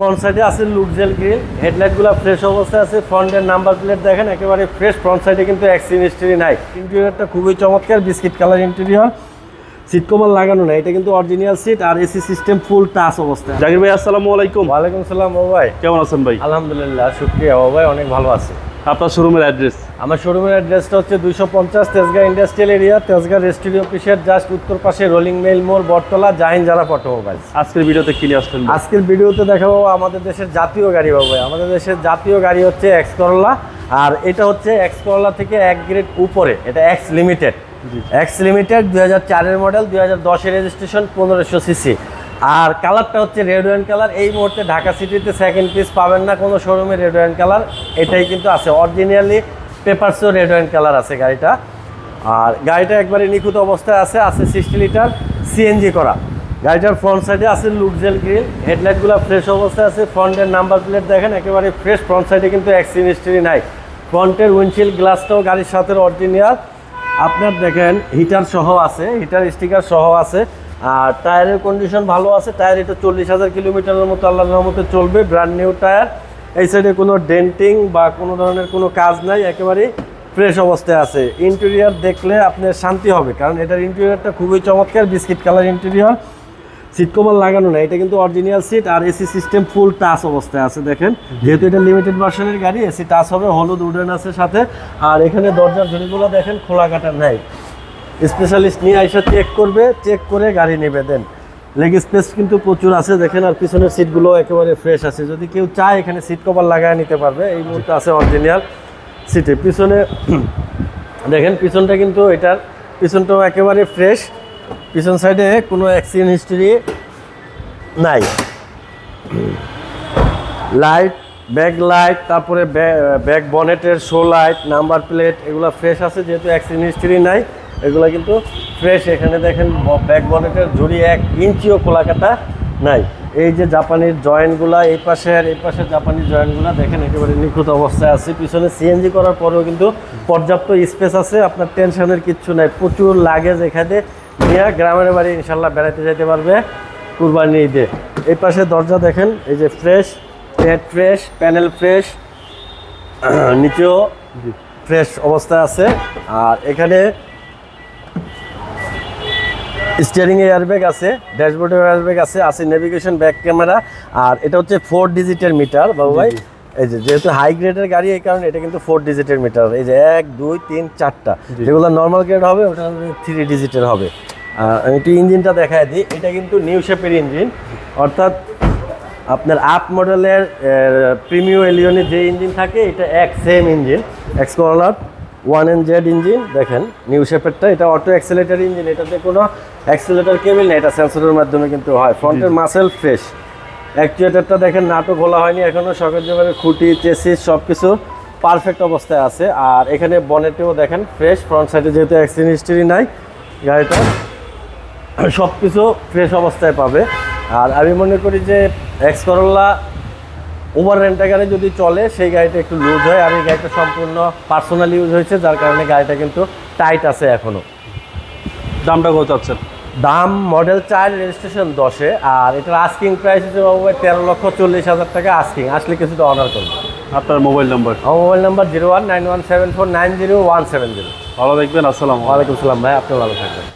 Front সাইডে আছে লুকজেল grill, হেডলাইটগুলো fresh অবস্থায় আছে। ফ্রন্টের নাম্বার প্লেট দেখেন একেবারে ফ্রেশ। ফ্রন্ট সাইডে কিন্তু অ্যাক্সিডেন্ট হিস্ট্রি নাই। ইন্টেরিয়রটা খুবই চমৎকার, biscuit colour interior. Seat cover লাগানো না, এটা কিন্তু অরিজিনাল সিট আর এসি সিস্টেম ফুল টাচ অবস্থায়। জাকির ভাই আসসালামু আলাইকুম। ওয়ালাইকুম সালাম। ও ভাই কেমন আছেন ভাই? আলহামদুলিল্লাহ, শুকরিয়া। ও ভাই অনেক ভালো আছে। আপনার শোরুমের অ্যাড্রেস? আমার শোরুমের অ্যাড্রেসটা হচ্ছে 250 তেজগাঁ ইন্ডাস্ট্রিয়াল এরিয়া, তেজগাঁ রেস্টুরি অফিসের জাস্ট উত্তর পাশে রোলিং মেইল মোড়, বটতলা, জাহিন জারা অটোমোবাইলস। আজকের ভিডিওতে কি নিয়ে আসলেন? আজকের ভিডিওতে দেখাবো আমাদের দেশের জাতীয় গাড়ি বাবু। আমাদের দেশের জাতীয় গাড়ি হচ্ছে এক্স করলা, আর এটা হচ্ছে এক্স করলা থেকে এক গ্রেড উপরে, এটা এক্স লিমিটেড। এক্স লিমিটেড 2004-এর মডেল, 2010-এর রেজিস্ট্রেশন, 1500 সিসি। আর কালারটা হচ্ছে রেড ওয়াইন কালার। এই মুহূর্তে ঢাকা সিটিতে সেকেন্ড পিস পাবেন না কোনো শোরুমে রেড ওয়াইন কালার, এটাই কিন্তু আছে অরিজিনালি। পেপারসও রেড ওয়াইন কালার আছে গাড়িটা। আর গাড়িটা একবারে নিখুঁত অবস্থায় আছে 60 লিটার সিএনজি করা। গাড়িটার ফ্রন্ট সাইডে আছে লুকজেল গ্রিল, হেডলাইটগুলো ফ্রেশ অবস্থায় আছে। ফ্রন্টের নাম্বার প্লেট দেখেন একেবারে ফ্রেশ। ফ্রন্ট সাইডে কিন্তু অ্যাক্সিডেন্ট হিস্ট্রি নাই। ফ্রন্টের উইন্ডশিল্ড গ্লাসটাও গাড়ির সাথে অরিজিনাল। আপনার দেখেন হিটার সহ আছে, হিটার স্টিকার সহ আছে। আর টায়ারের কন্ডিশন ভালো আছে। টায়ার এটা 40,000 কিলোমিটারের মতো আল্লাহর রহমতে চলবে, ব্র্যান্ড নিউ টায়ার। এই সাইডে কোনো ডেন্টিং বা কোনো ধরনের কোনো কাজ নাই, একেবারে ফ্রেশ অবস্থায় আছে। ইন্টেরিয়র দেখলে আপনার শান্তি হবে, কারণ এটার ইন্টেরিয়রটা খুবই চমৎকার, biscuit colour interior. Seat cover লাগানো না, এটা কিন্তু অরিজিনাল সিট আর এসি সিস্টেম ফুল টাচ অবস্থায় আছে। দেখেন যেহেতু এটা লিমিটেড ভার্সনের গাড়ি, এসি টাচ হবে, হলুদ উডেন আছে সাথে। আর এখানে দরজার ঝুড়িগুলো দেখেন খোলা কাটা নাই। স্পেশালিস্ট নিয়ে এসে চেক করবে, চেক করে গাড়ি নেবে দেন। লেগ স্পেস কিন্তু প্রচুর আছে দেখেন। আর পিছনের সিটগুলো একেবারে ফ্রেশ আছে, যদি কেউ চায় এখানে সিট কভার লাগায় নিতে পারবে। এই মুহূর্তে আছে অরিজিনাল সিটে। পিছনে দেখেন পিছনটা কিন্তু এটার পিছনটাও একেবারে ফ্রেশ। পিছন সাইডে কোনো অ্যাক্সিডেন্ট হিস্ট্রি নাই। লাইট, ব্যাক লাইট, তারপরে ব্যাক বনেটের শো লাইট, নাম্বার প্লেট এগুলো ফ্রেশ আছে, যেহেতু অ্যাক্সিডেন্ট হিস্ট্রি নাই। এগুলো কিন্তু ফ্রেশ। এখানে দেখেন ব্যাক বনেটের ঝুড়ি 1 ইঞ্চিও খোলা কাটা নাই। এই যে জাপানির জয়েন্টগুলা, এই পাশের জাপানির জয়েন্টগুলা দেখেন একেবারে নিখুঁত অবস্থায় আছে। পিছনে সিএনজি করার পরেও কিন্তু পর্যাপ্ত স্পেস আছে, আপনার টেনশনের কিচ্ছু নাই। প্রচুর লাগেজ এখানে নিয়ে গ্রামের বাড়ি ইনশাল্লাহ বেড়াতে যেতে পারবে কুরবানি ঈদে। এই পাশে দরজা দেখেন, এই যে fresh, head fresh, panel fresh, নিচেও ফ্রেশ অবস্থায় আছে। আর এখানে স্টিয়ারিং এয়ারব্যাগ আছে, ড্যাশবোর্ডে এয়ারব্যাগ আছে নেভিগেশন, ব্যাক ক্যামেরা। আর এটা হচ্ছে 4 ডিজিটের মিটার বাবু ভাই। এই যে যেহেতু হাই গ্রেডের গাড়ি, এই কারণে এটা কিন্তু 4 ডিজিটের মিটার। এই যে 1, 2, 3, 4টা, যেগুলো নর্মাল গ্রেড হবে ওটা 3 ডিজিটের হবে। আমি একটু ইঞ্জিনটা দেখাই দিই। এটা কিন্তু নিউ শেপের ইঞ্জিন, অর্থাৎ আপনার আপ মডেলের প্রিমিয়াম এলিয়নের যে ইঞ্জিন থাকে এটা সেম ইঞ্জিন, এক্স করলার 1NZ ইঞ্জিন। দেখেন নিউ শেপেরটা, এটা অটো অ্যাক্সেলেটার ইঞ্জিন, এটাতে কোনো অ্যাক্সেলেটার কেবল নেই, এটা সেন্সরের মাধ্যমে কিন্তু হয়। ফ্রন্টের মাসেল ফ্রেশ। অ্যাকচুয়েটারটা দেখেন নাটক খোলা হয়নি এখনও, শখের জোগাড়ের খুঁটি, চেসিস সব কিছু পারফেক্ট অবস্থায় আছে। আর এখানে বনেটেও দেখেন ফ্রেশ। ফ্রন্ট সাইডে যেহেতু অ্যাক্সিডেন্ট হিস্ট্রি নাই, গাড়িটা সব কিছু ফ্রেশ অবস্থায় পাবে। আর আমি মনে করি যে এক্স করলা ওভার রেন্ট গাড়ি যদি চলে সেই গাড়িটা একটু লুজ হয়। আর এই গাড়িটা সম্পূর্ণ পার্সোনাল ইউজ হয়েছে, যার কারণে গাড়িটা কিন্তু টাইট আছে এখনও। দামটা কত চাচ্ছেন? দাম মডেল 4, রেজিস্ট্রেশন 10-এ। আর এটার আস্কিং প্রাইস হচ্ছে বাবু 13,40,000 টাকা আস্কিং। আসলে কিছুটা অর্ডার করবে। আপনার মোবাইল নাম্বার? আমার মোবাইল নাম্বার 019174901770। ভালো দেখবেন। আসসালামু আলাইকুম। ওয়ালাইকুম সালাম ভাই, আপনি ভালো থাকবেন।